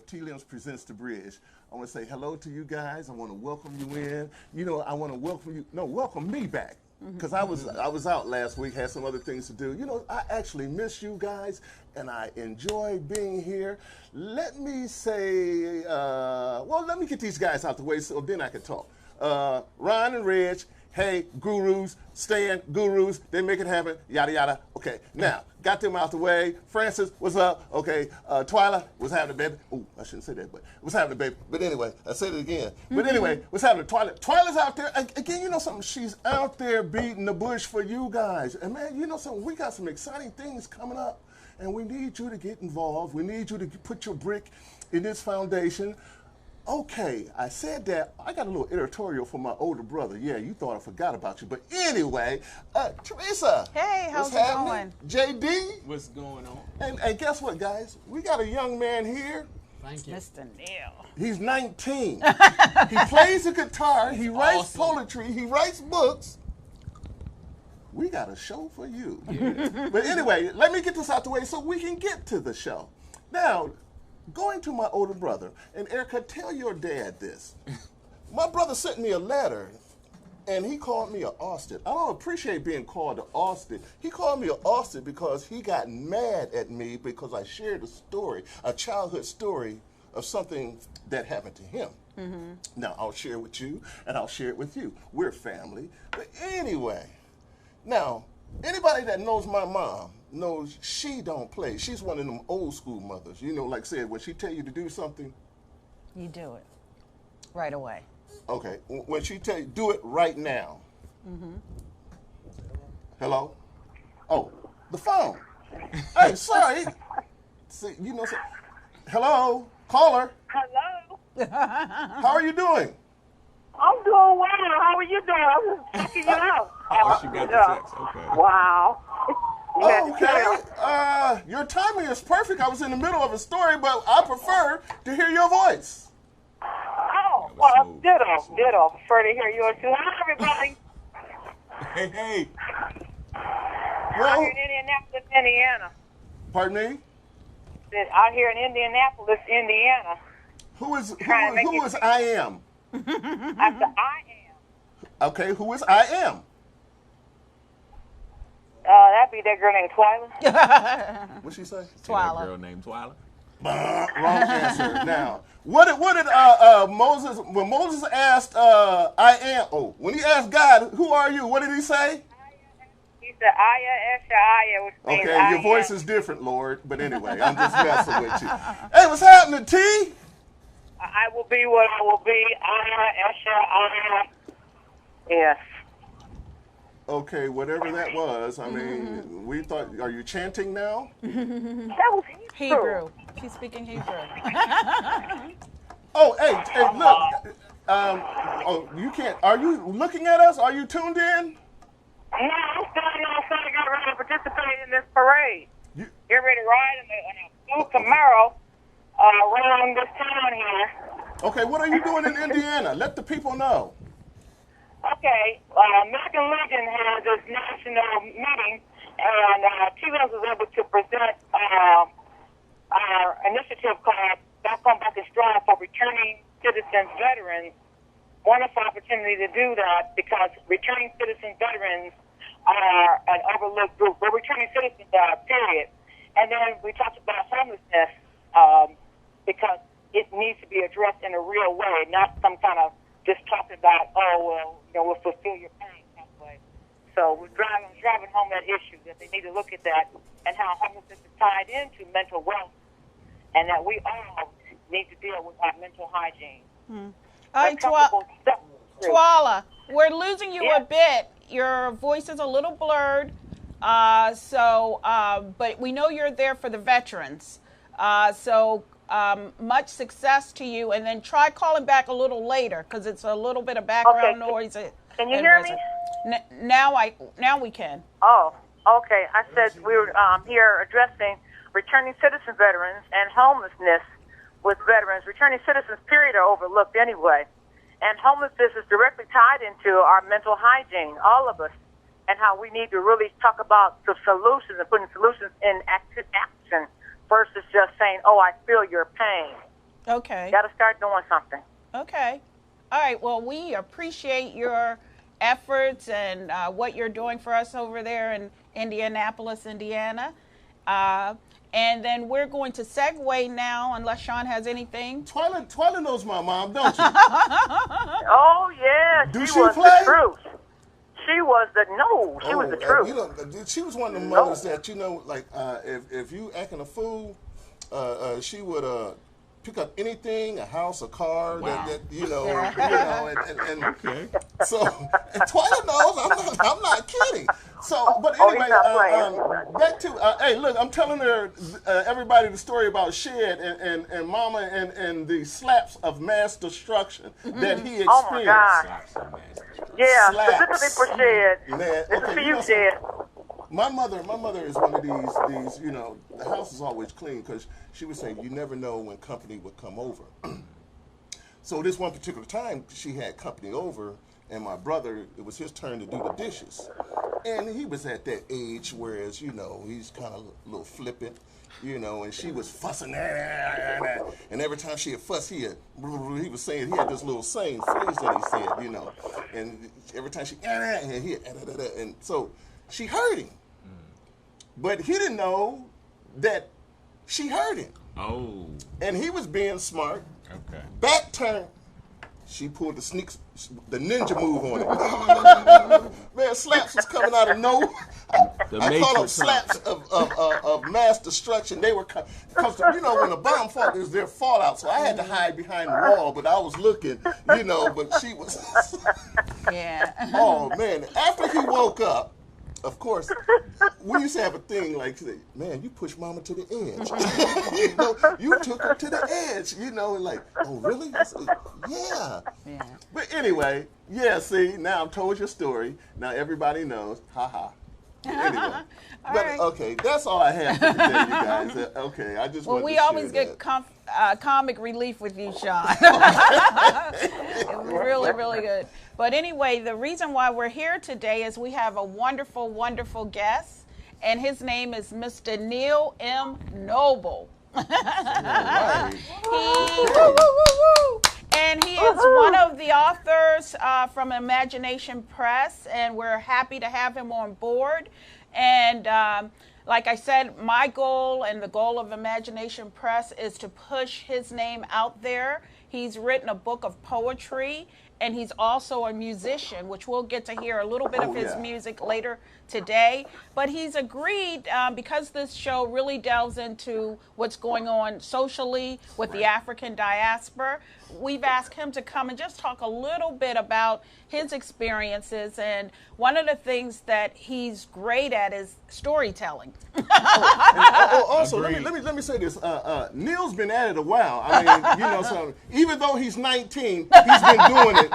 T-Lims presents The Bridge. I want to say hello to you guys. I want to welcome you in. You know, I want to welcome me back. Because I was out last week, had some other things to do. You know, I actually miss you guys, and I enjoy being here. Let me say, let me get these guys out the way so then I can talk. Ron and Reg, hey, gurus, Stan, gurus, they make it happen, yada, yada. Okay, now, got them out the way. Francis, what's up? Okay, Twyla, what's happening, baby? Oh, I shouldn't say that, but what's happening, baby? But anyway, I said it again. But anyway, what's happening, Twyla? Twyla's out there. Again, you know something? She's out there beating the bush for you guys. And man, you know something? We got some exciting things coming up, and we need you to get involved. We need you to put your brick in this foundation. Okay, I said that. I got a little editorial from my older brother. Yeah, you thought I forgot about you. But anyway, Teresa. Hey, how's what's it happening? going? JD. What's going on? And guess what, guys? We got a young man here. Thank you. Mr. Neil. He's 19. He plays the guitar. He writes poetry. He writes books. We got a show for you. Yeah. But anyway, let me get this out the way so we can get to the show. Now, going to my older brother, and Erica, tell your dad this. My brother sent me a letter, and he called me an Austin. I don't appreciate being called an Austin. He called me an Austin because he got mad at me because I shared a story, a childhood story of something that happened to him. Mm-hmm. Now, I'll share it with you, and I'll share it with you. We're family. But anyway, now, anybody that knows my mom knows she don't play. She's one of them old school mothers. You know, like I said, when she tell you to do something, You do it right away. okay, when she tell you, do it right now. Mm-hmm. Hello? Oh, the phone. Hey, sorry. See, you know, hello? Caller, Hello. how are you doing? I'm doing well. How are you doing? I was checking you out. Oh, she got the text. Okay. Wow. Oh, okay. Your timing is perfect. I was in the middle of a story, but I prefer to hear your voice. Oh, well, ditto. Prefer to hear yours too. Hi, everybody. Hey. Out here in Indianapolis, Indiana. Pardon me? Out here in Indianapolis, Indiana. Who is it- I am? I said, I am. Okay, who is I am? That'd be that girl named Twyla. What'd she say? Twyla. That girl named Twyla. Wrong answer. Now, what did Moses, when Moses asked I am, when he asked God, who are you? What did he say? He said, Aya, Esha, which means Okay, I your voice am. is different, Lord. But anyway, I'm just messing with you. Hey, what's happening, T? I will be what I will be. Aya, Esha, Yes. Okay, whatever that was. I mean, we thought, are you chanting now? That was Hebrew. She's speaking Hebrew. Oh, hey, look. You can't. Are you looking at us? Are you tuned in? No, I'm standing outside to get ready to participate in this parade. Get ready to ride in a blue Camaro around this town here. Okay, what are you doing in Indiana? Let the people know. Okay, American Legion has this national meeting, and T-Lims was able to present our initiative called Back Home, Back and Strong for returning citizens, veterans. Wonderful opportunity to do that because returning citizens, veterans are an overlooked group. We're returning citizens, period. And then we talked about homelessness because it needs to be addressed in a real way, not some kind of just talking about, we'll fulfill your pain that way. So we're driving home that issue that they need to look at that and how homelessness is tied into mental wealth and that we all need to deal with our mental hygiene. Hey, Twyla, we're losing you a bit. Your voice is a little blurred. But we know you're there for the veterans. Much success to you. And then try calling back a little later because it's a little bit of background noise. Can you hear me? Now we can. Oh, okay. I said we were here addressing returning citizen veterans and homelessness with veterans. Returning citizens, period, are overlooked anyway. And homelessness is directly tied into our mental hygiene, all of us, and how we need to really talk about the solutions and putting solutions in action versus just saying, I feel your pain. Okay. Got to start doing something. Okay. All right. Well, we appreciate your efforts and what you're doing for us over there in Indianapolis, Indiana. And then we're going to segue now, unless Sean has anything. Twyla knows my mom, don't you? Oh, yeah. Do she she was play? the truth. She was the truth. You know, she was one of the mothers that, you know, like, if you acting a fool, she would pick up anything, a house, a car, Wow. that you know, and okay. So, and Twyla knows, I'm not kidding. So, but Oh, anyway, he's not playing. back to, hey, look, I'm telling everybody the story about Shed and Mama and the slaps of mass destruction that he experienced. Oh, my God. Slaps and mass. Yeah, Slaps. specifically for Shed. Man, This is okay, for you you, know Shed. My mother is one of these, you know, the house is always clean because she would say you never know when company would come over. So this one particular time she had company over, and my brother, it was his turn to do the dishes. And he was at that age, whereas, you know, he's kind of a little flippant, you know, and she was fussing, and every time she had fuss, he was saying, he had this little saying phrase that he said, you know, and every time she, and he, and so she heard him. But he didn't know that she heard him. Oh. And he was being smart. Okay. Back turn, she pulled the ninja move on him. Man, slaps was coming out of nowhere. I call them slaps of mass destruction. They were, because, you know, when a bomb falls, there's their fallout. So I had to hide behind the wall, but I was looking, you know, but she was. Yeah. Oh, man. After he woke up, of course, we used to have a thing like, man, you pushed Mama to the edge. You know, you took her to the edge. You know, like, oh, really? I said, yeah. Yeah. But anyway, yeah, see, now I've told your story. Now everybody knows. Ha ha. Anyway. But, right. okay, that's all I have for today, you guys. Okay, I just Well, wanted we to always share get that. comic relief with you, Sean. It was really, really good. But anyway, the reason why we're here today is we have a wonderful, wonderful guest, and his name is Mr. Neil M. Noble. Right. And he is one of the authors from Imagination Press, and we're happy to have him on board. And like I said, my goal and the goal of Imagination Press is to push his name out there. He's written a book of poetry, and he's also a musician, which we'll get to hear a little bit of his music later today. But he's agreed, because this show really delves into what's going on socially with the African diaspora, we've asked him to come and just talk a little bit about his experiences. And one of the things that he's great at is storytelling. Also, let me say this. Neil's been at it a while. I mean, you know, so even though he's 19, he's been doing it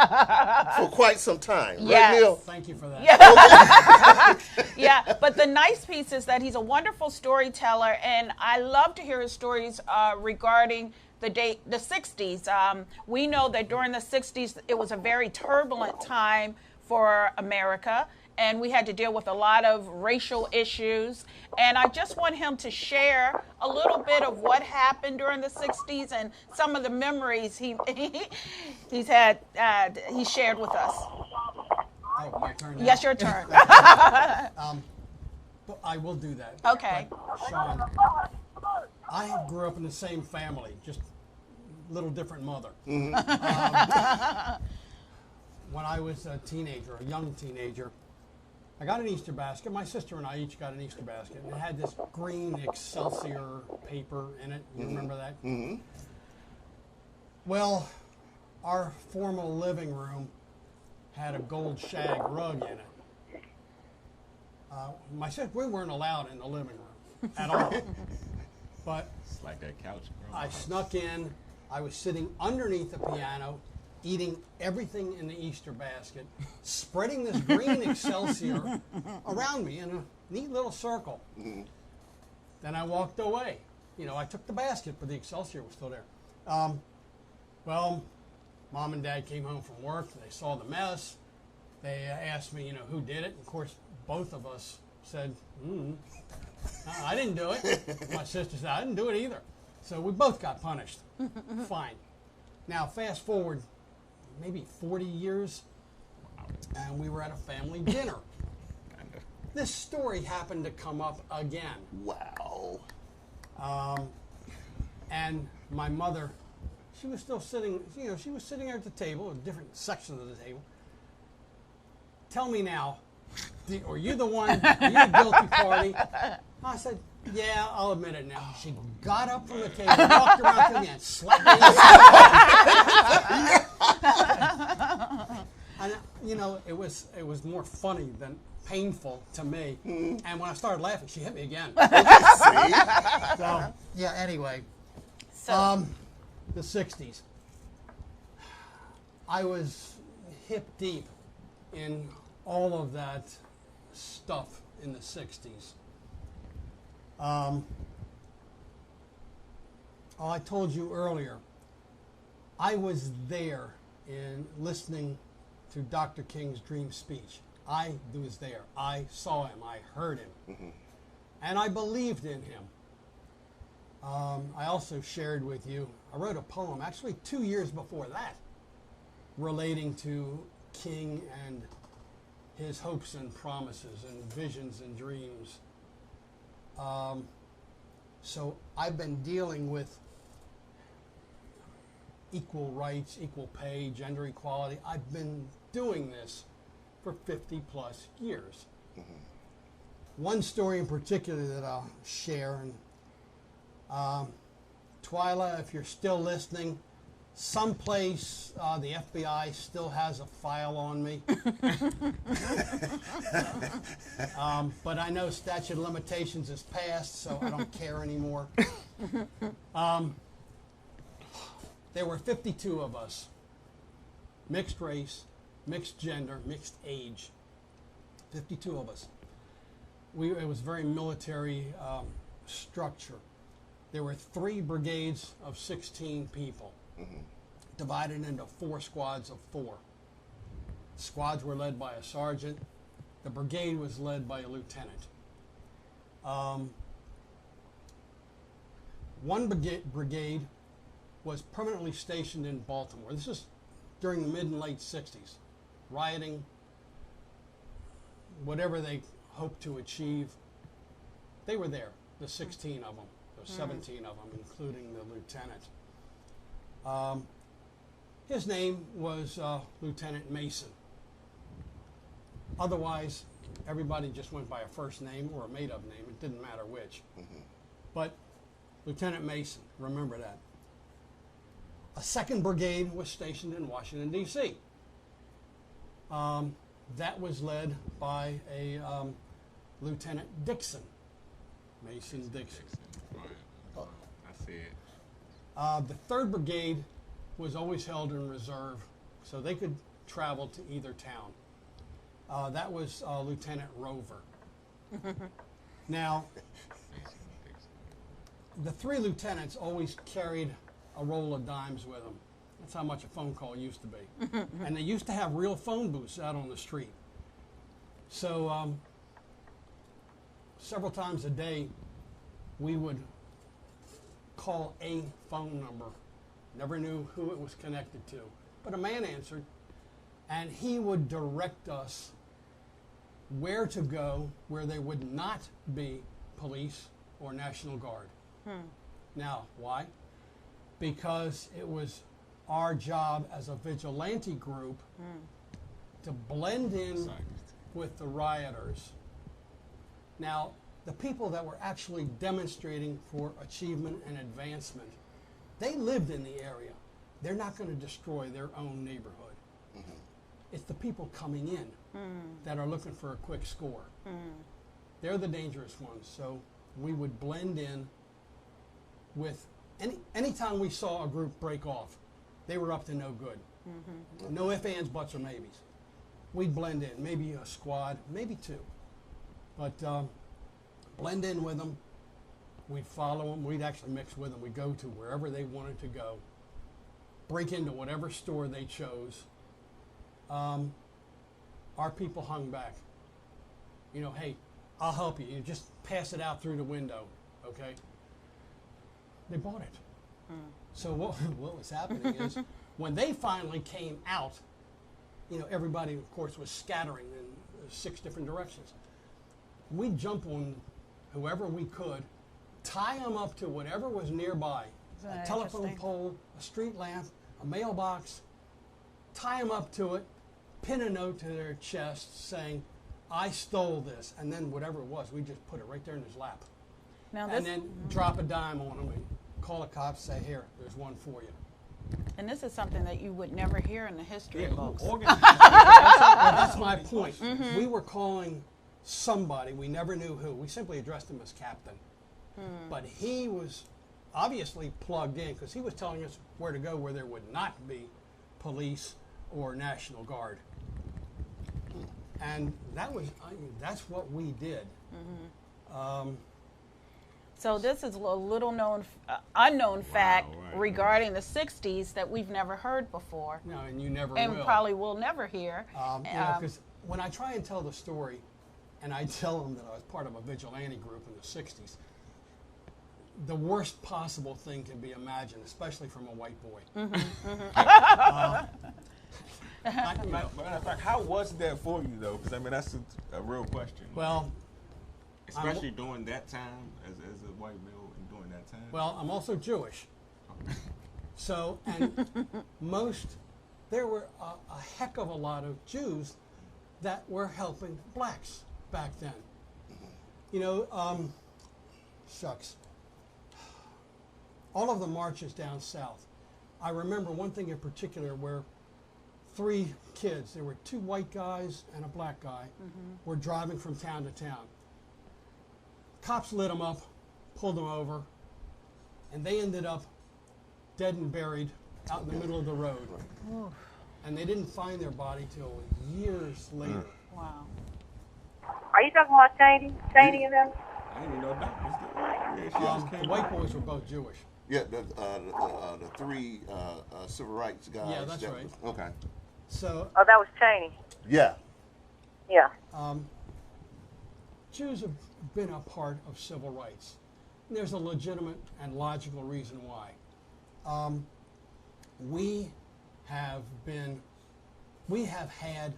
for quite some time. Yes. Right, Neil? Thank you for that. Yeah, but the nice piece is that he's a wonderful storyteller, and I love to hear his stories regarding the 60s. We know that during the 60s, it was a very turbulent time for America, and we had to deal with a lot of racial issues. And I just want him to share a little bit of what happened during the 60s and some of the memories he shared with us. Oh, my turn now? Yes, your turn. But I will do that. Okay. But, Sean, I grew up in the same family, just a little different mother. When I was a teenager, a young teenager, I got an Easter basket. My sister and I each got an Easter basket. And it had this green Excelsior paper in it. You remember that? Mm-hmm. Well, our formal living room had a gold shag rug in it. My sister, we weren't allowed in the living room at all. But It's like that couch. Bro. I snuck in. I was sitting underneath the piano, eating everything in the Easter basket, spreading this green Excelsior around me in a neat little circle. Then I walked away. You know, I took the basket, but the Excelsior was still there. Well, Mom and Dad came home from work. They saw the mess. They asked me, you know, who did it. Of course, both of us said, I didn't do it. My sister said, I didn't do it either. So we both got punished. Fine. Now, fast forward maybe 40 years, and we were at a family dinner. This story happened to come up again. Wow. And my mother, she was still sitting, she was sitting there at the table, in different sections of the table. Tell me now, are you the one, are you the guilty party? I said, yeah, I'll admit it now. She got up from the table, walked around to me, and slapped me in the face. And, it was more funny than painful to me. And when I started laughing, she hit me again. So, yeah, anyway. So, The 60s. I was hip deep in all of that stuff in the 60s. I told you earlier, I was there in listening to Dr. King's dream speech. I was there. I saw him. I heard him. And I believed in him. I also shared with you, I wrote a poem actually 2 years before that relating to King and his hopes and promises and visions and dreams. So I've been dealing with equal rights, equal pay, gender equality. I've been doing this for 50 plus years. One story in particular that I'll share, and Twyla, if you're still listening, someplace the FBI still has a file on me. But I know statute of limitations is passed, so I don't care anymore. There were 52 of us, mixed race, mixed gender, mixed age. 52 of us. It was very military structure. There were 3 brigades of 16 people, divided into 4 squads of 4. Squads were led by a sergeant. The brigade was led by a lieutenant. One brigade was permanently stationed in Baltimore. This is during the mid and late 60s. Rioting, whatever they hoped to achieve, they were there, the 16 of them. 17 of them, including the lieutenant. His name was Lieutenant Mason. Otherwise, everybody just went by a first name or a made-up name. It didn't matter which. But Lieutenant Mason, remember that. A 2nd brigade was stationed in Washington, D.C. That was led by a Lieutenant Dixon, Mason Dixon. I see it. The 3rd Brigade was always held in reserve, so they could travel to either town. That was Lieutenant Rover. Now, the 3 lieutenants always carried a roll of dimes with them. That's how much a phone call used to be. And they used to have real phone booths out on the street. So several times a day, we would call a phone number. Never knew who it was connected to. But a man answered, and he would direct us where to go where there would not be police or National Guard. Now, why? Because it was our job as a vigilante group to blend in with the rioters. Now, the people that were actually demonstrating for achievement and advancement, they lived in the area. They're not going to destroy their own neighborhood. It's the people coming in that are looking for a quick score. They're the dangerous ones. So we would blend in with anytime we saw a group break off, they were up to no good. No ifs, ands, buts, or maybes. We'd blend in, maybe a squad, maybe 2. But blend in with them. We'd follow them. We'd actually mix with them. We'd go to wherever they wanted to go, break into whatever store they chose. Our people hung back. You know, hey, I'll help you. You just pass it out through the window, okay? They bought it. So what was happening is when they finally came out, you know, everybody, of course, was scattering in 6 different directions. We'd jump on whoever we could, tie them up to whatever was nearby, Isn't a that telephone interesting? pole, a street lamp, a mailbox, tie them up to it, pin a note to their chest saying, I stole this. And then whatever it was, we just put it right there in his lap. Now And then drop a dime on him and call the cops, say, here, there's one for you. and this is something that you would never hear in the history books. Well, that's my point. We were calling somebody, we never knew who. We simply addressed him as Captain. But he was obviously plugged in because he was telling us where to go where there would not be police or National Guard. And that was, I mean, that's what we did. So this is a little known, unknown fact right. regarding the 60s that we've never heard before, No, and you never and will. probably will never hear. You know, because when I try and tell the story, and I tell them that I was part of a vigilante group in the 60s, the worst possible thing can be imagined, especially from a white boy. Matter of fact, how was that for you though? Because I mean, that's a real question. Well, especially during that time, as a white male, and during that time. well, I'm also Jewish. So, and there were a heck of a lot of Jews that were helping blacks back then. You know, shucks. All of the marches down south. I remember one thing in particular where 3 kids, there were 2 white guys and a black guy, were driving from town to town. Cops lit them up, pulled them over, and they ended up dead and buried out in the middle of the road. And they didn't find their body till years later. Wow. Are you talking about Cheney? Cheney and them? I didn't even know that was the. Yeah, she just The came white out. boys were both Jewish. Yeah, the 3 civil rights guys. Yeah, that's that right. was- okay. So Oh, that was Cheney. Yeah. Yeah. Jews have been a part of civil rights. And there's a legitimate and logical reason why. We have had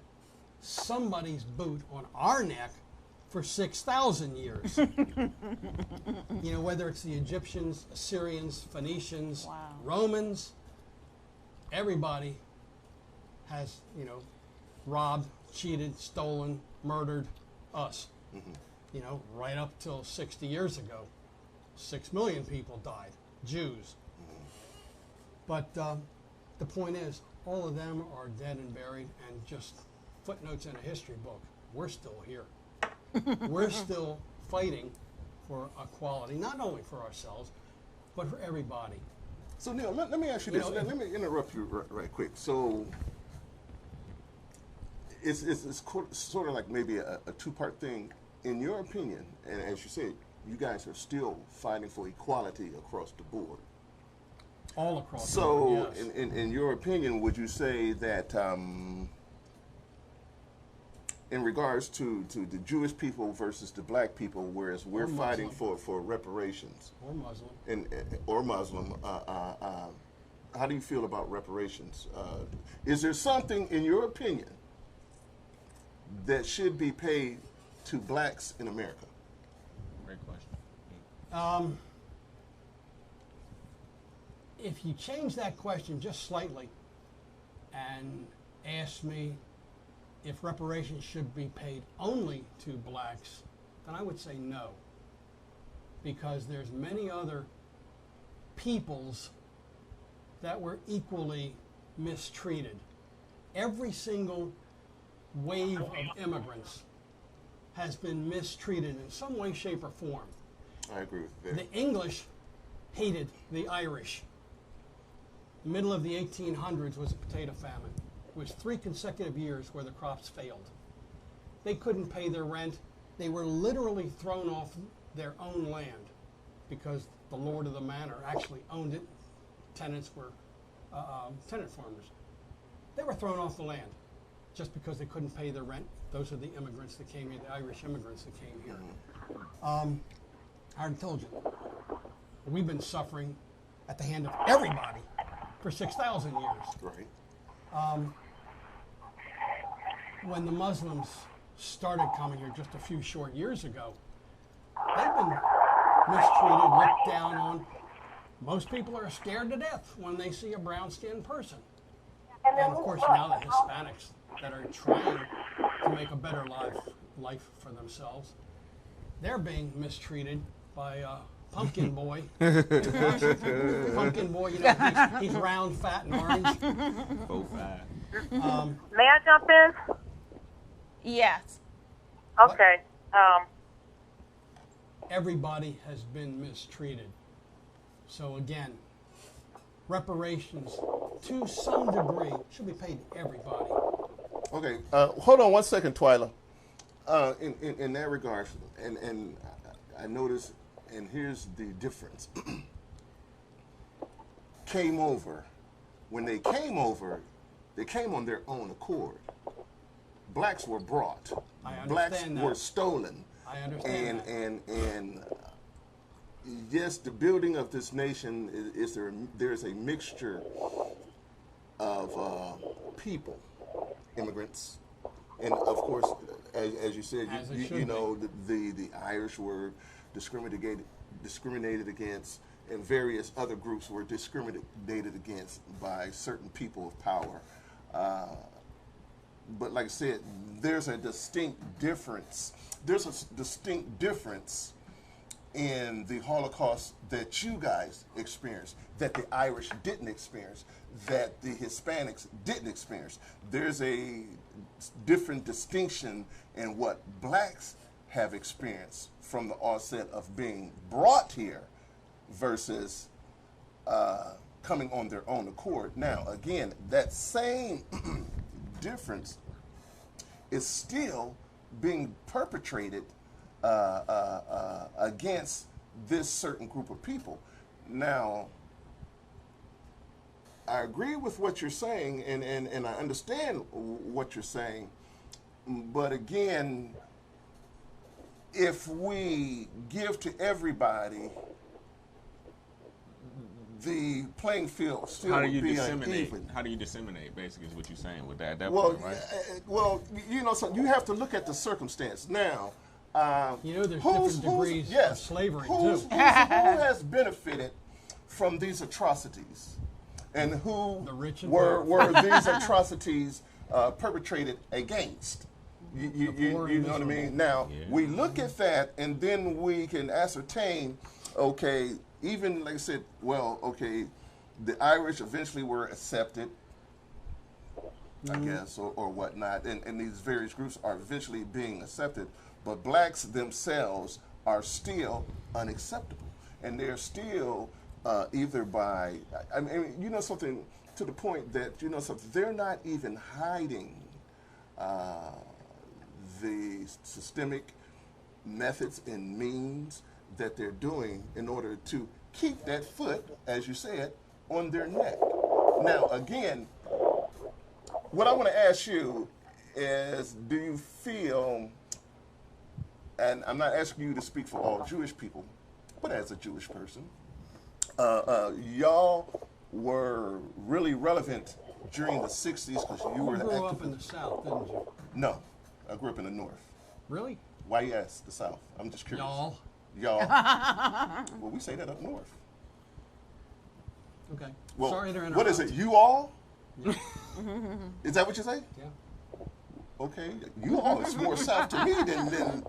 somebody's boot on our neck for 6,000 years. You know, whether it's the Egyptians, Assyrians, Phoenicians, Wow. Romans, everybody has, you know, robbed, cheated, stolen, murdered us. You know, right up till 60 years ago, 6 million people died, Jews. But the point is, all of them are dead and buried and just footnotes in a history book. We're still here. We're still fighting for equality, not only for ourselves, but for everybody. So Neil, let me ask you You this. know, let me interrupt you right quick. So it's sort of like maybe a 2-part thing. In your opinion, and as you said, you guys are still fighting for equality across the board. All across the So, board, yes. in your opinion, would you say that in regards to the Jewish people versus the black people, whereas we're Or fighting Muslim. for reparations, Or Muslim. or Muslim, how do you feel about reparations? Is there something, in your opinion, that should be paid to blacks in America? Great question. If you change that question just slightly and ask me if reparations should be paid only to blacks, then I would say no. Because there's many other peoples that were equally mistreated. Every single wave of immigrants has been mistreated in some way, shape, or form. I agree with that. The English hated the Irish. The middle of the 1800s was a potato famine. It was 3 consecutive years where the crops failed. They couldn't pay their rent. They were literally thrown off their own land because the lord of the manor actually owned it. Tenants were tenant farmers. They were thrown off the land just because they couldn't pay their rent. Those are the immigrants that came here, the Irish immigrants that came here. I already told you, we've been suffering at the hand of everybody for 6,000 years. Right. When the Muslims started coming here just a few short years ago, they've been mistreated, looked down on. Most people are scared to death when they see a brown-skinned person. And of course, now the Hispanics that are trying to make a better life for themselves, they're being mistreated by Pumpkin Boy. Pumpkin Boy, you know, he's round, fat, and orange. 4-5. May I jump in? Yes. Okay. Everybody has been mistreated. So again, reparations to some degree should be paid to everybody. Okay, hold on one second, Twyla. In that regard, and I noticed, and here's the difference. Came over. When they came over, they came on their own accord. Blacks were brought. I understand Blacks that. were stolen. I understand And yes, the building of this nation there's a mixture of people, immigrants, and of course, as you said, As it you should know, the Irish were discriminated against, and various other groups were discriminated against by certain people of power. But like I said, there's a distinct difference. There's a distinct difference in the Holocaust that you guys experienced, that the Irish didn't experience, that the Hispanics didn't experience. There's a different distinction in what blacks have experienced from the onset of being brought here versus coming on their own accord. Now, again, that same difference is still being perpetrated against this certain group of people. Now, I agree with what you're saying, and I understand what you're saying, but again, if we give to everybody, the playing field still How do would you be disseminate? uneven. How do you disseminate? Basically, is what you're saying with that. At that Well, point, right? well, you know, so you have to look at the circumstance. Now, You know, there's who's- different degrees yes, of slavery, who too. has benefited from these atrocities, and who The rich and were powerful. these atrocities perpetrated against? You poor know and what I miserable. mean? Now, Yeah. we look at that, and then we can ascertain, okay, even like I said, well, okay, the Irish eventually were accepted, I guess, or whatnot, and these various groups are eventually being accepted, but blacks themselves are still unacceptable, and they're still either by, I mean, you know something, to the point that, you know something, they're not even hiding the systemic methods and means that they're doing in order to keep that foot, as you said, on their neck. Now, again, what I want to ask you is, do you feel, and I'm not asking you to speak for all Jewish people, but as a Jewish person, y'all were really relevant during the 60s because you were You the grew active. up in the South, didn't you? No, I grew up in the North. Really? Why you ask the South? I'm just curious. Y'all. Y'all. Well, we say that up north. Okay. Well, Sorry to interrupt. what is it? You all? Is that what you say? Yeah. Okay, you all is more south to me than.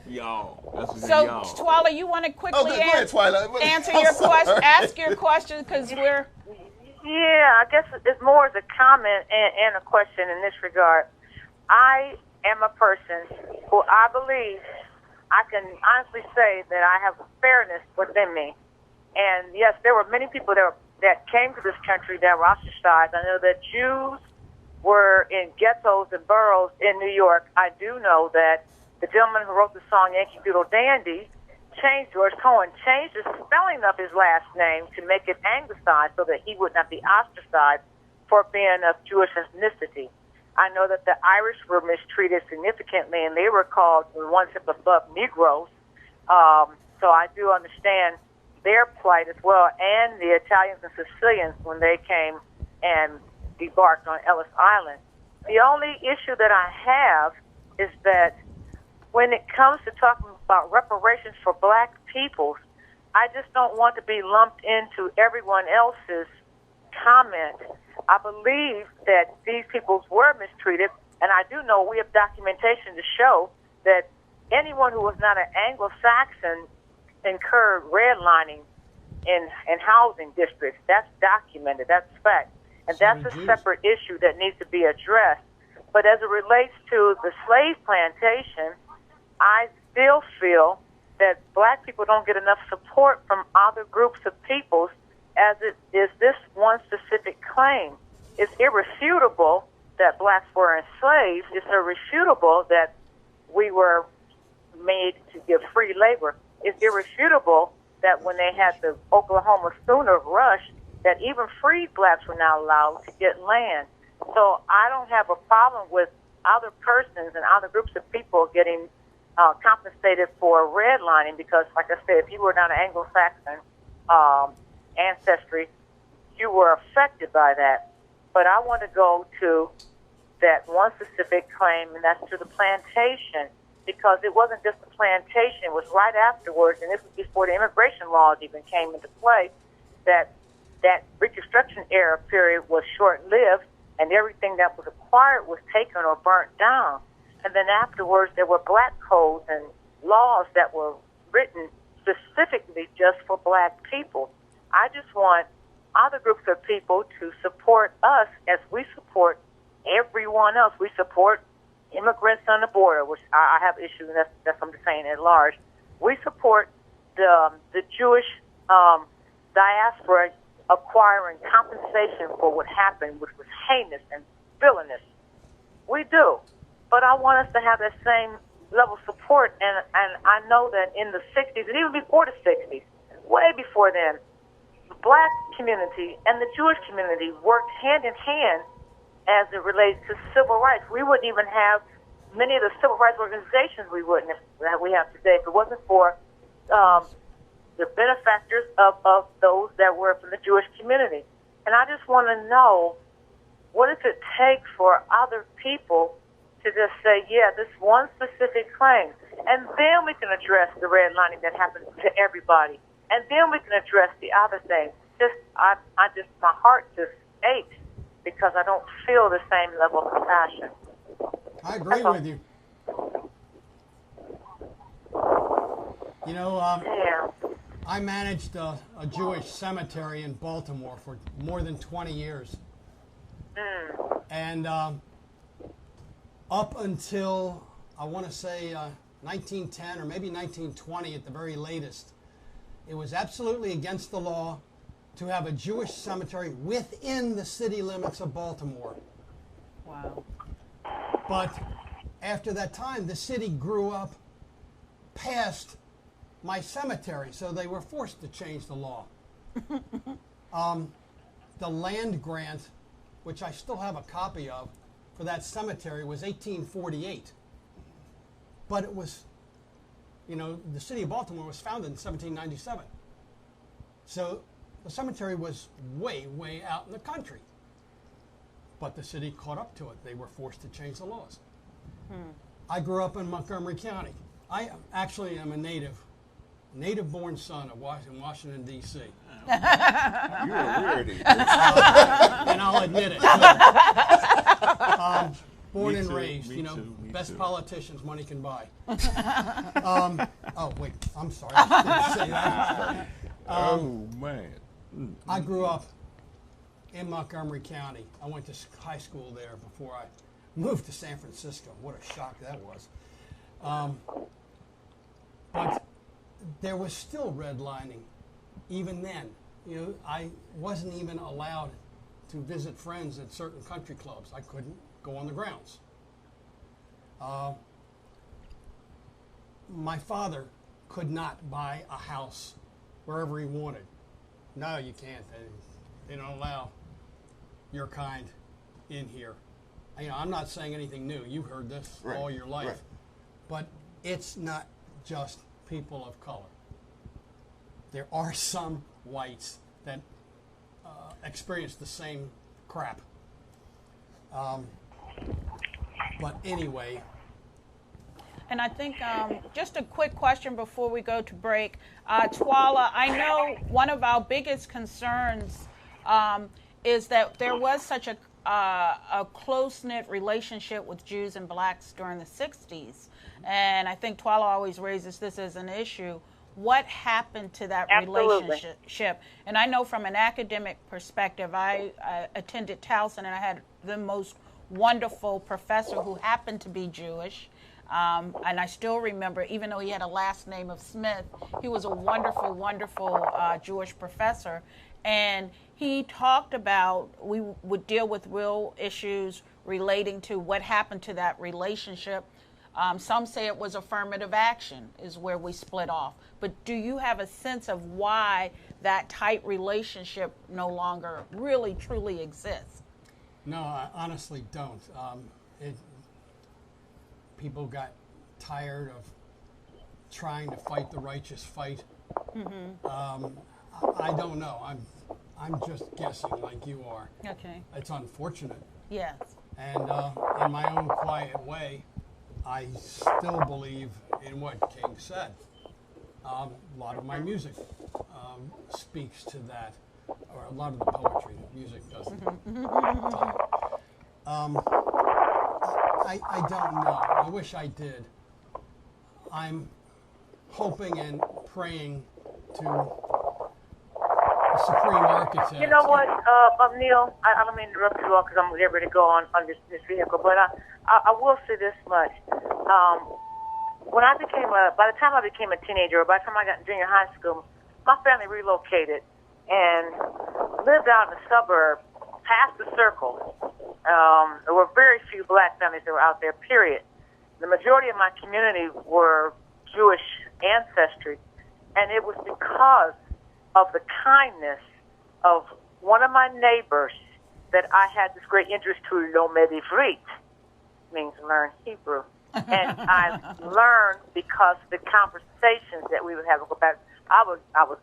Y'all. That's what So, y'all. Twyla, you want to quickly Oh, go ahead, Twyla. answer I'm your question? sorry. Ask your question, because we're. Yeah, I guess it's more as a comment and a question in this regard. I am a person who I believe I can honestly say that I have fairness within me. And yes, there were many people that came to this country that were ostracized. I know that Jews were in ghettos and boroughs in New York. I do know that the gentleman who wrote the song Yankee Doodle Dandy George Cohen changed the spelling of his last name to make it anglicized so that he would not be ostracized for being of Jewish ethnicity. I know that the Irish were mistreated significantly, and they were called one step above Negroes. So I do understand their plight as well, and the Italians and Sicilians when they came and debarked on Ellis Island. The only issue that I have is that when it comes to talking about reparations for black peoples, I just don't want to be lumped into everyone else's comment. I believe that these peoples were mistreated, and I do know we have documentation to show that anyone who was not an Anglo-Saxon incurred redlining in housing districts. That's documented. That's fact. And So that's did a Jews. separate issue that needs to be addressed. But as it relates to the slave plantation, I still feel that black people don't get enough support from other groups of peoples as it is this one specific claim. It's irrefutable that blacks were enslaved. It's irrefutable that we were made to give free labor. It's irrefutable that when they had the Oklahoma schooner rush, that even freed blacks were not allowed to get land. So I don't have a problem with other persons and other groups of people getting compensated for redlining because, like I said, if you were not an Anglo-Saxon ancestry, you were affected by that. But I want to go to that one specific claim, and that's to the plantation, because it wasn't just the plantation. It was right afterwards, and this was before the immigration laws even came into play, that Reconstruction era period was short-lived, and everything that was acquired was taken or burnt down. And then afterwards, there were black codes and laws that were written specifically just for black people. I just want other groups of people to support us as we support everyone else. We support immigrants on the border, which I have issues, and that's I'm just saying at large. We support the Jewish diaspora acquiring compensation for what happened, which was heinous and villainous. We do. But I want us to have that same level of support, and I know that in the 60s, and even before the 60s, way before then, the black community and the Jewish community worked hand in hand as it relates to civil rights. We wouldn't even have many of the civil rights organizations that we have today if it wasn't for the benefactors of those that were from the Jewish community. And I just want to know, what does it take for other people to just say, yeah, this one specific claim, and then we can address the redlining that happens to everybody, and then we can address the other things. My heart just aches because I don't feel the same level of compassion. I agree with you. You know, Yeah. I managed a Jewish cemetery in Baltimore for more than 20 years. And up until, I want to say, 1910 or maybe 1920 at the very latest, it was absolutely against the law to have a Jewish cemetery within the city limits of Baltimore. Wow. But after that time, the city grew up past my cemetery, so they were forced to change the law. The land grant, which I still have a copy of, for that cemetery was 1848. But it was, you know, the city of Baltimore was founded in 1797. So the cemetery was way, way out in the country. But the city caught up to it. They were forced to change the laws. I grew up in Montgomery County. I actually am a native-born son of Washington, D.C. You're a rarity. And I'll admit it. Born Me and too, raised, me you know, too, me best too. politicians money can buy. Oh, wait, I'm sorry. I didn't say that. Oh man. I grew up in Montgomery County. I went to high school there before I moved to San Francisco. What a shock that was. But there was still redlining even then. You know, I wasn't even allowed to visit friends at certain country clubs. I couldn't go on the grounds. My father could not buy a house wherever he wanted. No, you can't. They don't allow your kind in here. You know, I'm not saying anything new. You've heard this Right, all your life. right. But it's not just people of color. there are some whites that experience the same crap. But anyway. And I think just a quick question before we go to break. Twala, I know one of our biggest concerns is that there was such a close-knit relationship with Jews and blacks during the 60s. And I think Twala always raises this as an issue. What happened to that relationship? And I know from an academic perspective, I attended Towson, and I had the most wonderful professor who happened to be Jewish. And I still remember, even though he had a last name of Smith, he was a wonderful, wonderful Jewish professor. And he talked about, we would deal with real issues relating to what happened to that relationship. Some say it was affirmative action is where we split off. But do you have a sense of why that tight relationship no longer really, truly exists? No, I honestly don't. People got tired of trying to fight the righteous fight. I don't know. I'm just guessing like you are. Okay. It's unfortunate. Yes. And in my own quiet way, I still believe in what King said. A lot of my music speaks to that, or a lot of the poetry. Music doesn't. I don't know. I wish I did. I'm hoping and praying to the Supreme Architect. You know what, Neil? I don't mean to interrupt you all because I'm ready to go on this vehicle, but I will say this much. When I became by the time I became a teenager, or by the time I got in junior high school, my family relocated and lived out in the suburb past the circle. There were very few black families that were out there, period. The majority of my community were Jewish ancestry, and it was because of the kindness of one of my neighbors that I had this great interest to Lomed Ivrit, means learn Hebrew. And I learned because of the conversations that we would have. I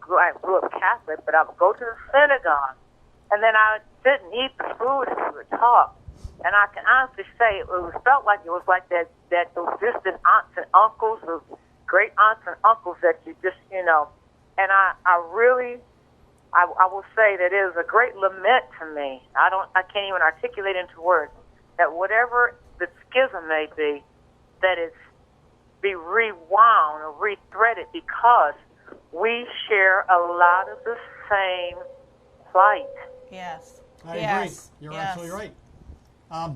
grew up Catholic, but I would go to the synagogue, and then I didn't eat the food and we would talk. And I can honestly say it felt like it was like that those distant aunts and uncles, those great aunts and uncles that you just, and I will say that it is a great lament to me. I can't even articulate into words that whatever the schism may be, that it's be rewound or rethreaded because we share a lot of the same plight. Yes. I agree. You're absolutely right.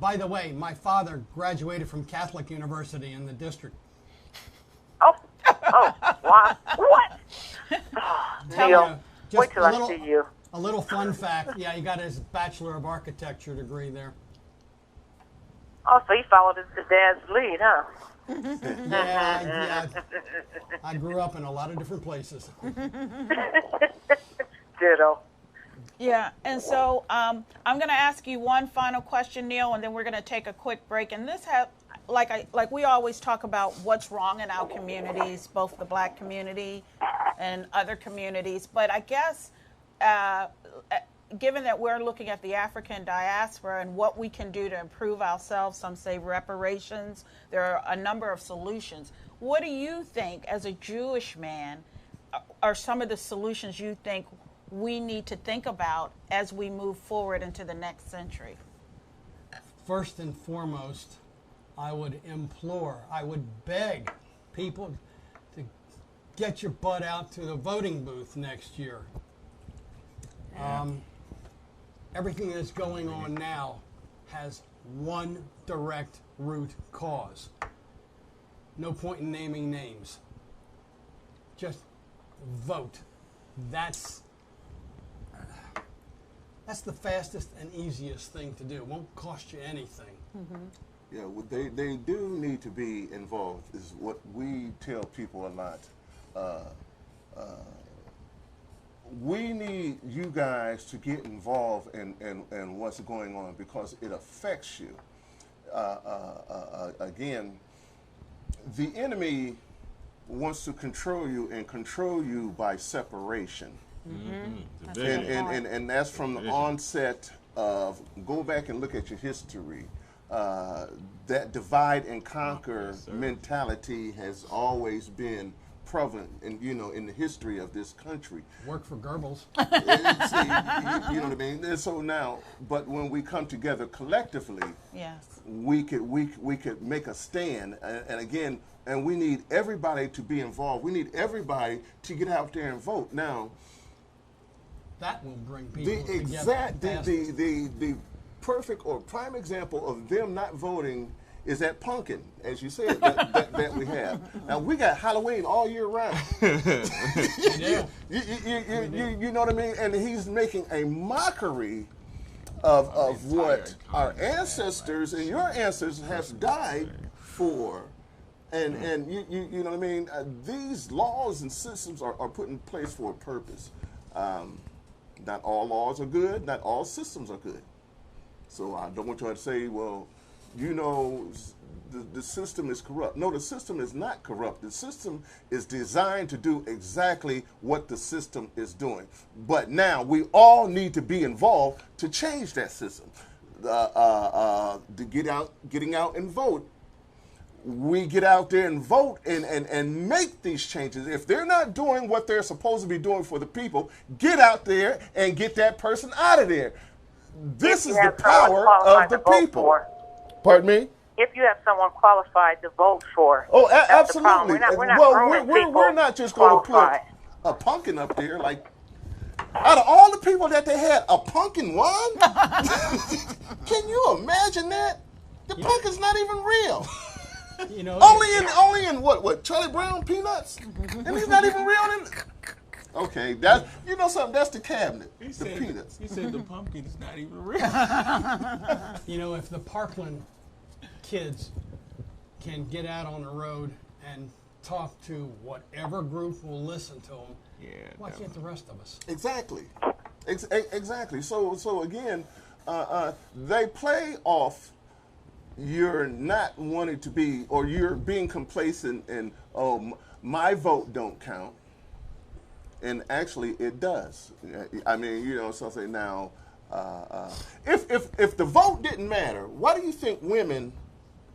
By the way, my father graduated from Catholic University in the district. Oh, what? What? Neil, Just wait till I see you. A little fun fact. Yeah, he got his Bachelor of Architecture degree there. Oh, so he followed his dad's lead, huh? Yeah. I grew up in a lot of different places. Ditto. Yeah, and so I'm going to ask you one final question, Neil, and then we're going to take a quick break. And this like we always talk about what's wrong in our communities, both the black community and other communities. But I guess given that we're looking at the African diaspora and what we can do to improve ourselves, some say reparations, there are a number of solutions. What do you think, as a Jewish man, are some of the solutions you think we need to think about as we move forward into the next century? First and foremost, I would beg people to get your butt out to the voting booth next year. Everything that's going on now has one direct root cause. No point in naming names. Just vote. That's the fastest and easiest thing to do. It won't cost you anything. Mm-hmm. Yeah, well, they do need to be involved, is what we tell people a lot. We need you guys to get involved in what's going on because it affects you. Again, the enemy wants to control you and control you by separation. And that's from the onset of, go back and look at your history. That divide and conquer mentality has always been prevalent in, in the history of this country. Work for Goebbels. You know what I mean? And so now, but when we come together collectively, Yes. we could make a stand. And again, and we need everybody to be involved. We need everybody to get out there and vote. Now, That will bring the people exact together. the perfect or prime example of them not voting is that pumpkin, as you said, that we have. Now we got Halloween all year round. Yeah. You know what I mean? And he's making a mockery of what our ancestors and your ancestors have died for. And you know what I mean? These laws and systems are put in place for a purpose. Not all laws are good. Not all systems are good. So I don't want you to say, well, the system is corrupt. No, the system is not corrupt. The system is designed to do exactly what the system is doing. But now we all need to be involved to change that system. To getting out and vote. We get out there and vote and make these changes. If they're not doing what they're supposed to be doing for the people, get out there and get that person out of there. This is the power of the people. Pardon me? If you have someone qualified to vote for. Oh, that's the problem. absolutely. We're not Well, we're not just going to put a pumpkin up there. Like, out of all the people that they had, a pumpkin won? Can you imagine that? The pumpkin's not even real. Only in what Charlie Brown Peanuts, and he's not even real. Okay, that's something. That's the cabinet, the Peanuts. He said the pumpkin is not even real. If the Parkland kids can get out on the road and talk to whatever group will listen to them, why can't the rest of us? Exactly, exactly. So again, they play off. You're not wanting to be, or you're being complacent, and my vote don't count. And actually, it does. I mean, something now. If the vote didn't matter, why do you think women?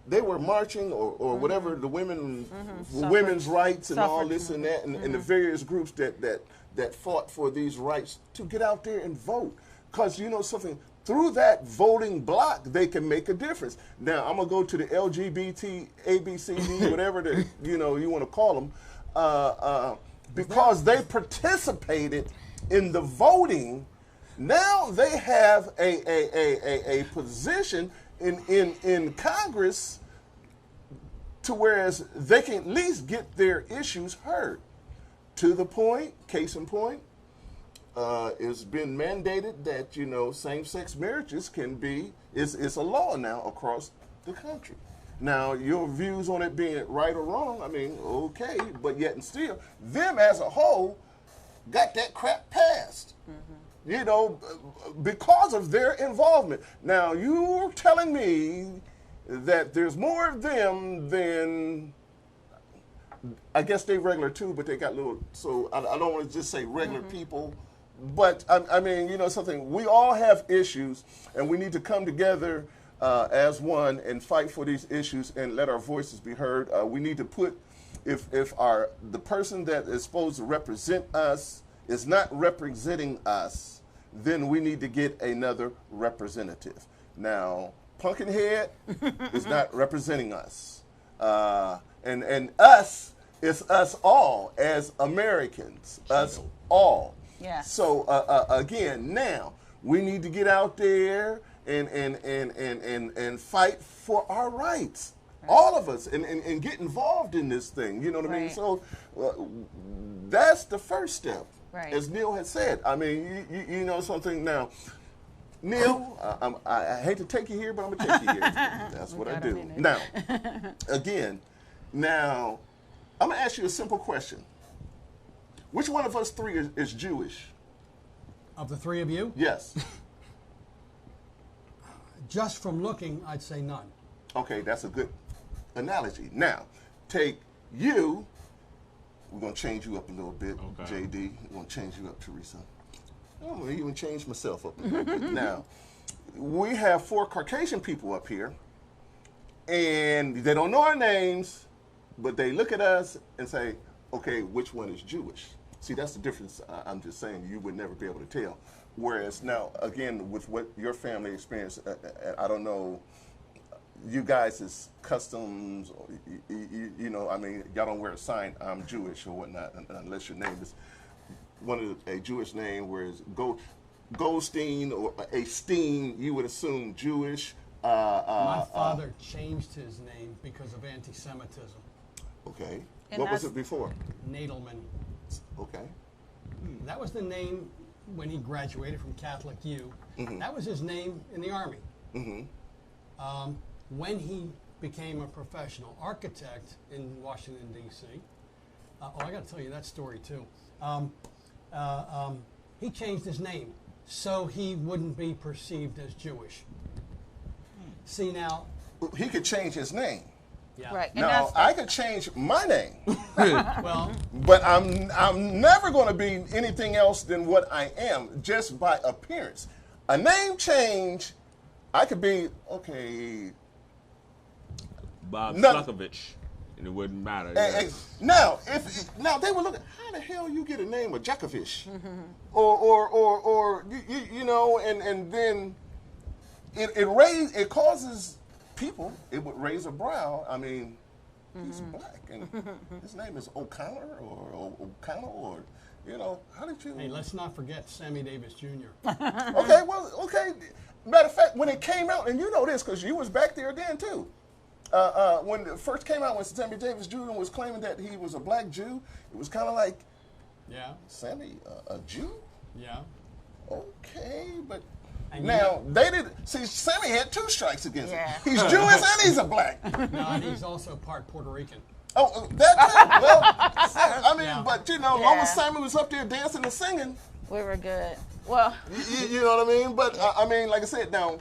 They were marching or whatever, the women's rights and all this and that, and the various groups that fought for these rights to get out there and vote. Because something, through that voting block, they can make a difference. Now, I'm going to go to the LGBT, ABCD, whatever you want to call them, because they participated in the voting. Now they have a position in Congress to whereas they can at least get their issues heard. To the point, case in point, it's been mandated that same-sex marriages is a law now across the country. Now your views on it being right or wrong, okay, but yet and still, them as a whole got that crap passed. Because of their involvement. Now, you're telling me that there's more of them than, I guess they regular too, but they got little, so I don't want to just say regular people, but something, we all have issues, and we need to come together as one and fight for these issues and let our voices be heard. We need to put, if the person that is supposed to represent us is not representing us, then we need to get another representative. Now, Pumpkinhead is not representing us. And us is us all as Americans, us all. Yeah. So, again, now, we need to get out there and fight for our rights. Right. All of us, and get involved in this thing. You know what I mean? So, that's the first step. Right. As Neil had said, you know something now. Neil, I hate to take you here, but I'm going to take you here. That's what I do. Now, again, I'm going to ask you a simple question. Which one of us three is Jewish? Of the three of you? Yes. Just from looking, I'd say none. Okay, that's a good analogy. Now, take you We're going to change you up a little bit, Okay. JD. We're going to change you up, Teresa. I'm going to even change myself up a little bit. Now, we have 4 Caucasian people up here, and they don't know our names, but they look at us and say, okay, which one is Jewish? See, that's the difference. I'm just saying you would never be able to tell. Whereas now, again, with what your family experienced, I don't know, you guys' customs, you know, I mean, y'all don't wear a sign, I'm Jewish or whatnot, unless your name is a Jewish name, whereas Goldstein or a Steen, you would assume Jewish. My father changed his name because of anti-Semitism. Okay. And What was that's- it before? Nadelman. Okay. That was the name when he graduated from Catholic U. That was his name in the Army. When he became a professional architect in Washington, D.C., I got to tell you that story too. He changed his name so he wouldn't be perceived as Jewish. See now, He could change his name. yeah. Right. And Now, that's, I could change my name, Well, but I'm never going to be anything else than what I am, just by appearance. A name change, I could be, okay, Bob No. Sluckovich, and it wouldn't matter. now they would look at how the hell you get a name of Jakovish, or you know, and then it causes people, it would raise a brow. I mean, he's black and his name is O'Connor or O'Connell, or you know, how did you? hey, let's not forget Sammy Davis Jr. Okay, well, okay. Matter of fact, when it came out, and you know this because you was back there then too. When it first came out, when Sammy Davis Jr. was claiming that he was a black Jew, it was kind of like, Yeah, Sammy, a Jew? yeah. Okay, but And now they did. See, Sammy had 2 strikes against Yeah. him. He's Jewish and he's a black. No, and he's also part Puerto Rican. Oh, that too. Well, I mean, Yeah. but you know, as long as Yeah. Sammy was up there dancing and singing, we were good. Well, you know what I mean. But I mean, like I said, now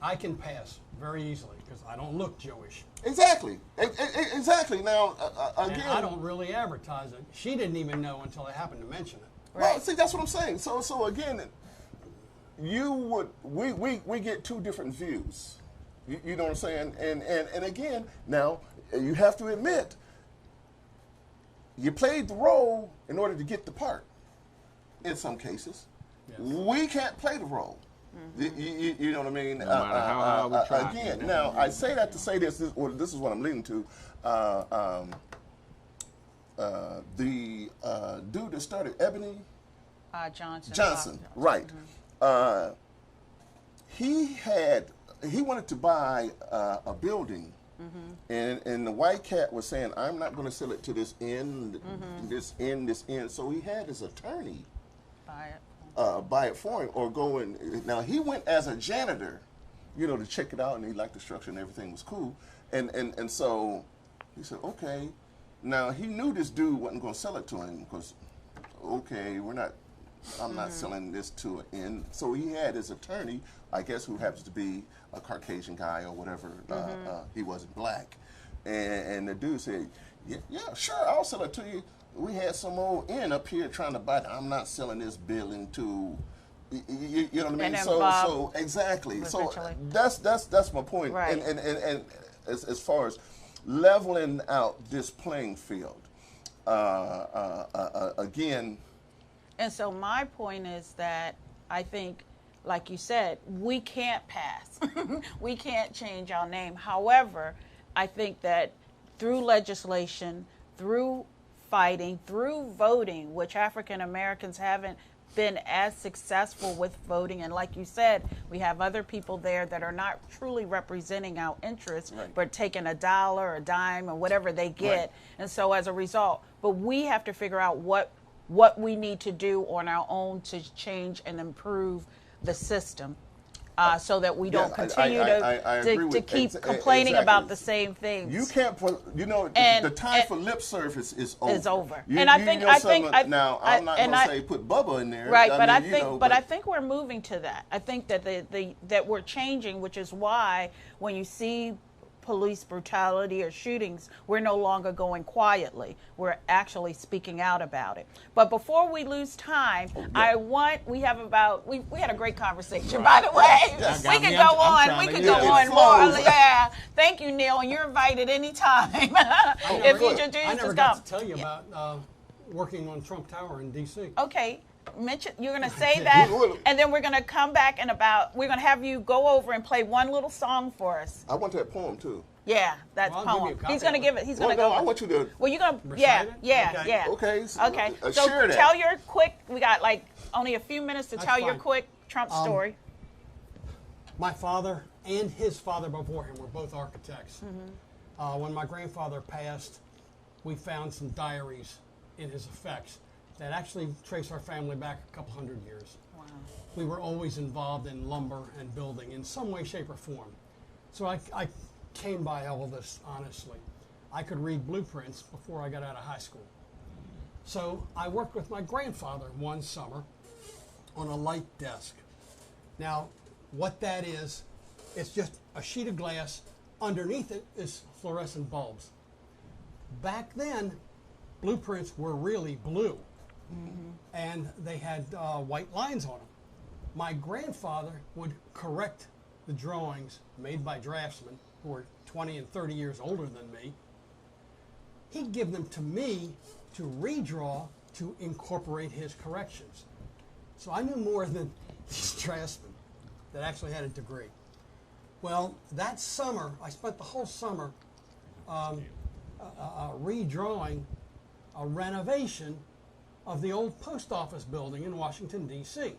I can pass very easily because I don't look Jewish. exactly. Now And again, I don't really advertise it. She didn't even know until I happened to mention it. Well, Right. see, that's what I'm saying. So again, we get 2 different views. You know what I'm saying? And again, now you have to admit, you played the role in order to get the part. In some cases, Yes. we can't play the role. You know what I mean? No matter how hard we try. Again, now I say that to say this. This is what I'm leading to. The dude that started Ebony Johnson. right? He wanted to buy a building, and the white cat was saying, "I'm not going to sell it to this end, this end." So he had his attorney Buy it. buy it for him or go and now he went as a janitor, you know, to check it out, and he liked the structure and everything was cool, and so he said, okay. Now he knew this dude wasn't going to sell it to him because, okay, I'm not selling this to an end. So he had his attorney, I guess, who happens to be a Caucasian guy or whatever. He wasn't black, and the dude said, yeah, sure, I'll sell it to you. We had some old inn up here trying to buy it. I'm not selling this building to, you know what I mean? And then So Bob exactly. So eventually. that's my point. Right. And as far as leveling out this playing field, again. And so my point is that I think, like you said, we can't pass. We can't change our name. However, I think that through legislation, through fighting, through voting, which African Americans haven't been as successful with voting, and like you said, we have other people there that are not truly representing our interests, Right. but taking a dollar, a dime, or whatever they get. Right. And so as a result, but we have to figure out what we need to do on our own to change and improve the system, so that we don't Yes, continue I agree to with- keep ex- complaining exactly. about the same things. You can't put, you know, And- the time and- for lip service is over. Is over. You, And I you think- know I think- something- now I- I'm not and going I- to say put Bubba in there. Right, but mean, you know, I think we're moving to that. I think that that we're changing, which is why when you see police brutality or shootings, we're no longer going quietly. We're actually speaking out about it. But before we lose time, we had a great conversation, by the way. Yes. We could I'm go on. trying We to could get go it. on It more. flows. Yeah. Thank you, Neil, and you're invited anytime. If you should I never just got come. to tell you about working on Trump Tower in D.C. Okay. You're going to say that, and then we're going to come back we're going to have you go over and play one little song for us. I want that poem too. Yeah, that's Well, I'll give you poem. a copy He's going to of give it. it. He's Well, going to no, go. I want you to. Well, you're going to, Recite it? yeah. Okay. Okay. Okay. So Share that. tell your quick, we got like only a few minutes to That's tell your fine. quick Trump story. My father and his father before him were both architects. When my grandfather passed, we found some diaries in his effects that actually trace our family back a couple hundred years. Wow. We were always involved in lumber and building in some way, shape, or form. So I came by all this honestly. I could read blueprints before I got out of high school. So I worked with my grandfather one summer on a light desk. Now, what that is, it's just a sheet of glass. Underneath it is fluorescent bulbs. Back then, blueprints were really blue, and they had white lines on them. My grandfather would correct the drawings made by draftsmen who were 20 and 30 years older than me. He'd give them to me to redraw to incorporate his corrections. So I knew more than these draftsmen that actually had a degree. Well, that summer, I spent the whole summer redrawing a renovation of the old post office building in Washington, D.C.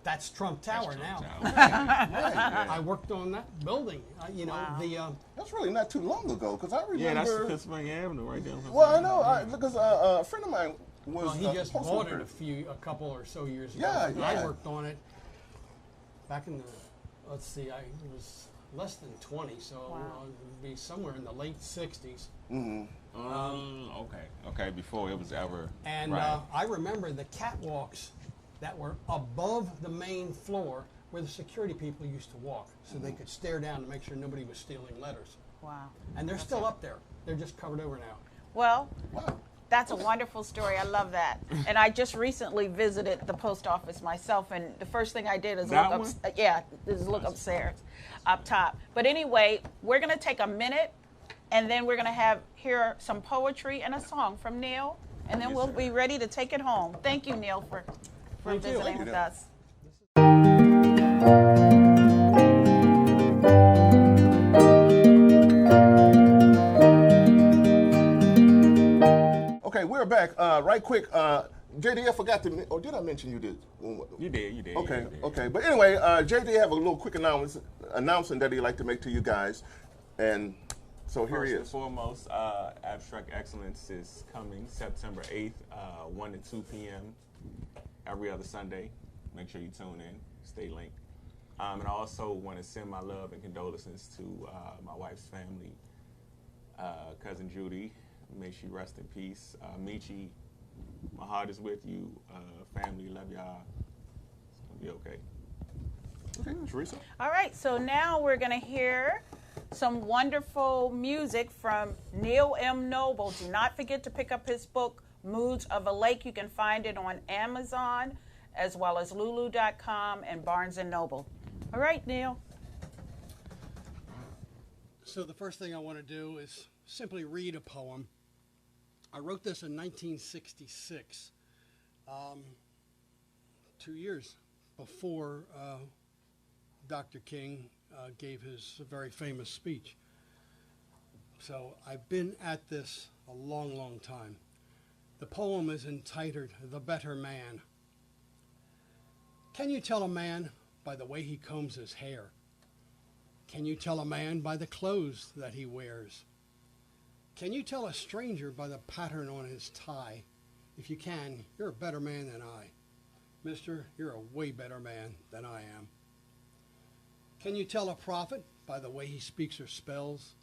That's Trump Tower now. I worked on that building. That's really not too long ago, because I remember. Yeah, that's Pennsylvania Avenue right there. Well, I know, because a friend of mine was. Well, he just postal bought it worker. a couple or so years ago. Yeah, And yeah. I worked on it back in the, let's see, it was less than 20, so it would be somewhere in the late 60s. Okay, before it was ever. And right. I remember the catwalks that were above the main floor where the security people used to walk, so they could stare down to make sure nobody was stealing letters. Wow. And they're still up there. They're just covered over now. Well, Wow. that's a wonderful story. I love that. And I just recently visited the post office myself, and the first thing I did is That look upstairs, up top. But anyway, we're going to take a minute, and then we're going to hear some poetry and a song from Neil, and then we'll be ready to take it home. Thank you, Neil, for Thank you. visiting Thank with you. us. Okay, we're back. Right quick, JD, I forgot to. Or did I mention you did? You did. Okay, you did. okay. But anyway, JD have a little quick announcement that he'd like to make to you guys, and so here First he and is. foremost, Abstract Excellence is coming September 8th, 1 to 2 p.m. every other Sunday. Make sure you tune in, stay linked. And I also want to send my love and condolences to my wife's family, cousin Judy. May she rest in peace. Michi, my heart is with you. Family, love y'all. It's going to be okay. Okay, Teresa. All right, so now we're going to hear some wonderful music from Neil M. Noble. Do not forget to pick up his book, Moods of a Lake. You can find it on Amazon, as well as Lulu.com and Barnes & Noble. All right, Neil. So the first thing I want to do is simply read a poem. I wrote this in 1966, 2 years before Dr. King gave his very famous speech. So I've been at this a long, long time. The poem is entitled The Better Man. Can you tell a man by the way he combs his hair? Can you tell a man by the clothes that he wears? Can you tell a stranger by the pattern on his tie? If you can, you're a better man than I. Mister, you're a way better man than I am. Can you tell a prophet by the way he speaks or spells?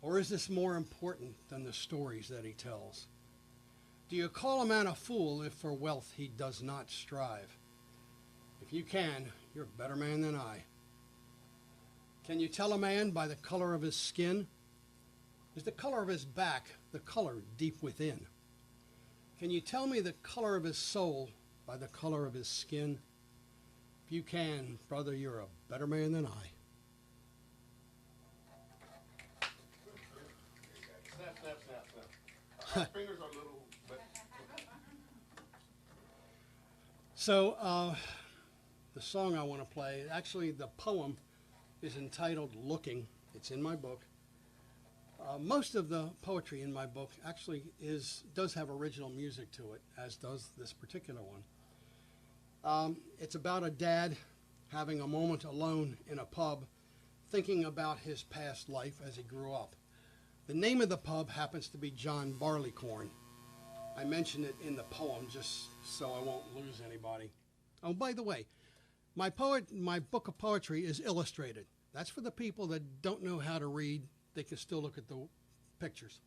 Or is this more important than the stories that he tells? Do you call a man a fool if for wealth he does not strive? If you can, you're a better man than I. Can you tell a man by the color of his skin? Is the color of his back the color deep within? Can you tell me the color of his soul by the color of his skin? If you can, brother, you're a better man than I. Fingers are little, but So, the song I want to play, actually the poem is entitled Looking. It's in my book. Most of the poetry in my book actually does have original music to it, as does this particular one. It's about a dad having a moment alone in a pub, thinking about his past life as he grew up. The name of the pub happens to be John Barleycorn. I mention it in the poem just so I won't lose anybody. Oh, by the way, my book of poetry is illustrated. That's for the people that don't know how to read. They can still look at the pictures.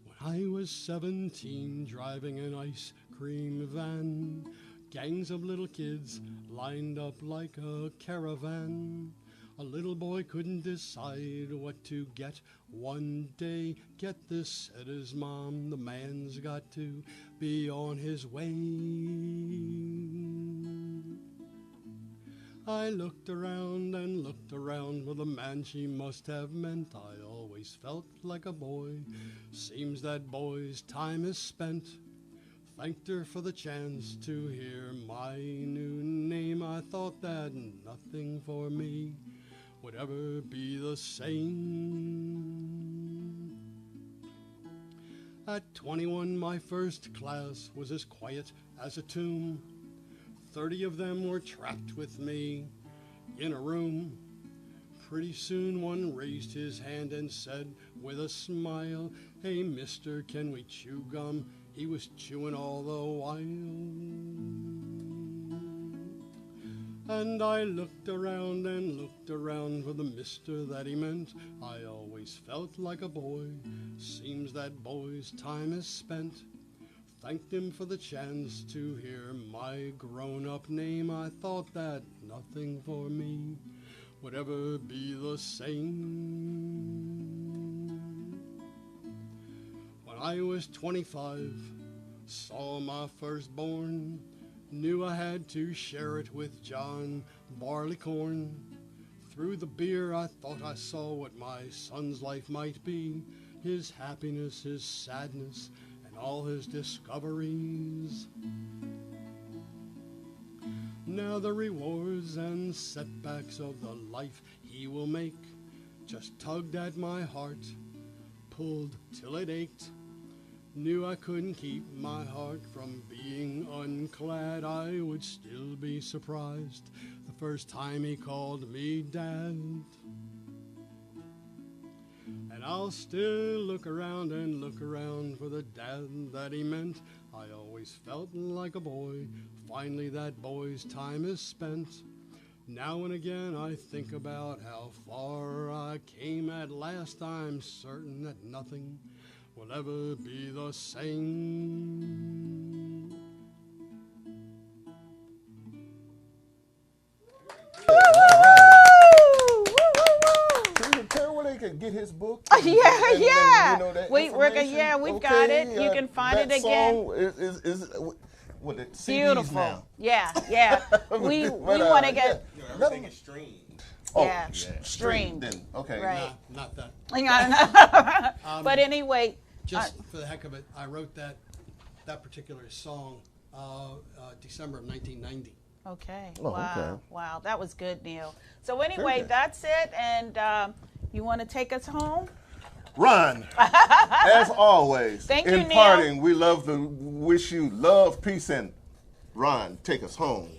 When I was 17, driving an ice cream van, gangs of little kids lined up like a caravan. A little boy couldn't decide what to get. One day, get this, said his mom, the man's got to be on his way. I looked around and looked around for the man she must have meant. I always felt like a boy. Seems that boy's time is spent. Thanked her for the chance to hear my new name. I thought that nothing for me would ever be the same. At 21, my first class was as quiet as a tomb. 30 of them were trapped with me in a room. Pretty soon one raised his hand and said with a smile, "Hey, mister, can we chew gum?" He was chewing all the while. And I looked around and looked around for the mister that he meant. I always felt like a boy. Seems that boy's time is spent. Thanked him for the chance to hear my grown-up name. I thought that nothing for me would ever be the same. When I was 25, saw my firstborn. Knew I had to share it with John Barleycorn. Through the beer I thought I saw what my son's life might be. His happiness, his sadness, and all his discoveries. Now the rewards and setbacks of the life he will make just tugged at my heart, pulled till it ached. Knew I couldn't keep my heart from being unclad. I would still be surprised the first time he called me Dad. And I'll still look around and look around for the dad that he meant. I always felt like a boy. Finally that boy's time is spent. Now and again I think about how far I came. At last I'm certain that nothing will ever be the same. Tell where they can get his book. Yeah, and, yeah. you know, that We're information. yeah, we've got it. You can find that it again. Song is well, it's CDs Beautiful. now. Yeah, yeah. we But, want to get Everything is streamed. Oh, Yeah. stream then. Okay. Right. Not that. But anyway, Just for the heck of it, I wrote that particular song December of 1990. okay. Oh, wow. okay. Wow. That was good, Neil. So anyway, good. that's it. And you want to take us home? Ron, as always, Thank you, in Neil. parting, we love to wish you love, peace, and Ron, take us home.